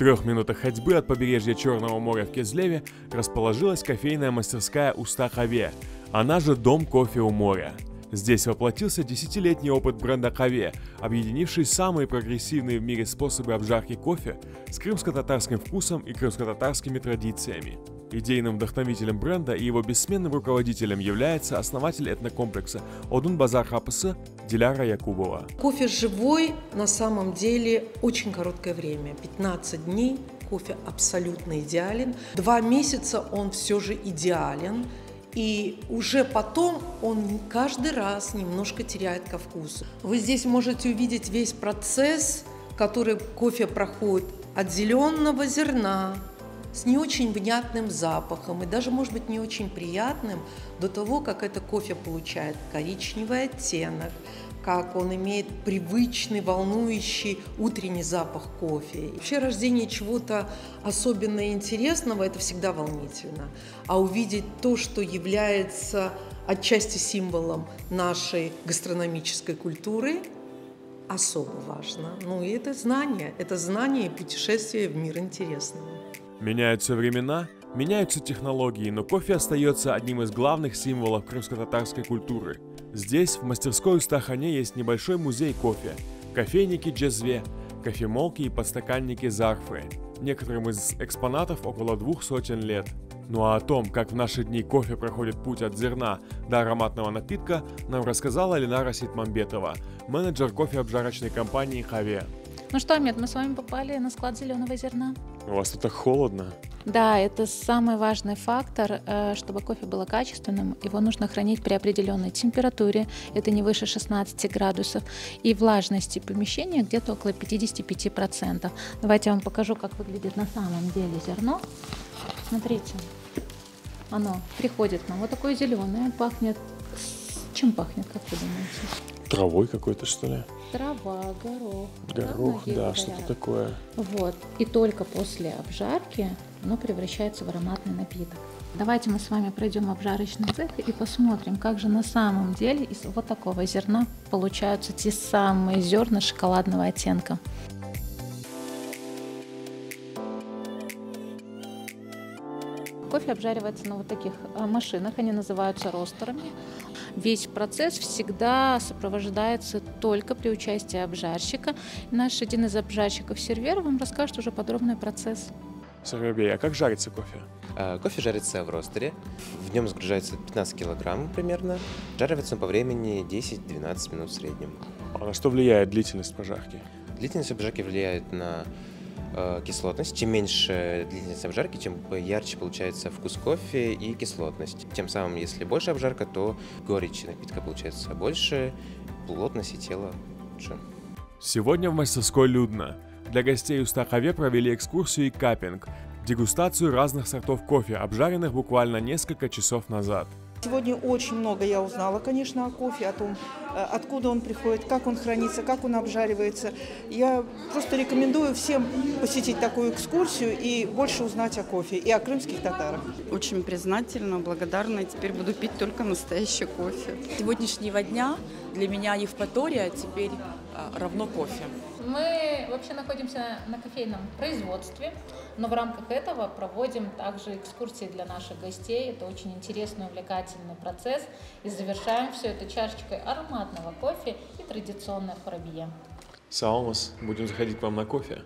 трех минутах ходьбы от побережья Черного моря в Кизлеве расположилась кофейная мастерская Уста Каве, она же Дом кофе у моря. Здесь воплотился десятилетний опыт бренда Каве, объединивший самые прогрессивные в мире способы обжарки кофе с крымско-татарским вкусом и крымско-татарскими традициями. Идейным вдохновителем бренда и его бессменным руководителем является основатель этнокомплекса Одун Базар Хапысы Диляра Якубова. Кофе живой на самом деле очень короткое время, 15 дней. Кофе абсолютно идеален. 2 месяца он все же идеален. И уже потом он каждый раз немножко теряет ко вкусу. Вы здесь можете увидеть весь процесс, который кофе проходит от зеленого зерна, с не очень внятным запахом и даже, может быть, не очень приятным до того, как это кофе получает коричневый оттенок, как он имеет привычный, волнующий утренний запах кофе. И вообще рождение чего-то особенно интересного – это всегда волнительно. А увидеть то, что является отчасти символом нашей гастрономической культуры, особо важно. Ну и это знание и путешествие в мир интересного. Меняются времена, меняются технологии, но кофе остается одним из главных символов крымско-татарской культуры. Здесь, в мастерской Устахане, есть небольшой музей кофе, кофейники Джезве, кофемолки и подстаканники Зарфы. Некоторым из экспонатов около 200 лет. Ну а о том, как в наши дни кофе проходит путь от зерна до ароматного напитка, нам рассказала Ленара Ситмамбетова, менеджер кофеобжарочной компании Каве. Ну что, Амед, мы с вами попали на склад зеленого зерна. У вас тут так холодно. Да, это самый важный фактор, чтобы кофе было качественным. Его нужно хранить при определенной температуре, это не выше 16 градусов, и влажности помещения где-то около 55%. Давайте я вам покажу, как выглядит на самом деле зерно. Смотрите, оно приходит к нам вот такое зеленое, пахнет... Чем пахнет, как вы думаете? Травой какой-то, что ли? Трава, горох. Горох, да, что-то такое. Вот. И только после обжарки оно превращается в ароматный напиток. Давайте мы с вами пройдем обжарочный цех и посмотрим, как же на самом деле из вот такого зерна получаются те самые зерна шоколадного оттенка. Кофе обжаривается на вот таких машинах, они называются ростерами. Весь процесс всегда сопровождается только при участии обжарщика. Наш один из обжарщиков Сервер вам расскажет уже подробный процесс. Сергей, а как жарится кофе? Кофе жарится в ростере, в нем загружается 15 килограмм примерно, жарится по времени 10-12 минут в среднем. А на что влияет длительность прожарки? Длительность обжарки влияет на кислотность. Чем меньше длительность обжарки, тем ярче получается вкус кофе и кислотность. Тем самым, если больше обжарка, то горечь напитка получается больше, плотность и тела лучше. Сегодня в мастерской людно. Для гостей Уста Каве провели экскурсию и каппинг, дегустацию разных сортов кофе, обжаренных буквально несколько часов назад. Сегодня очень много я узнала, конечно, о кофе, о том, откуда он приходит, как он хранится, как он обжаривается. Я просто рекомендую всем посетить такую экскурсию и больше узнать о кофе и о крымских татарах. Очень признательна, благодарна. Теперь буду пить только настоящий кофе. С сегодняшнего дня для меня Евпатория теперь равно кофе. Мы вообще находимся на кофейном производстве, но в рамках этого проводим также экскурсии для наших гостей. Это очень интересный, увлекательный процесс. И завершаем все это чашечкой ароматного кофе и традиционной хурабье. Саламас, будем заходить к вам на кофе.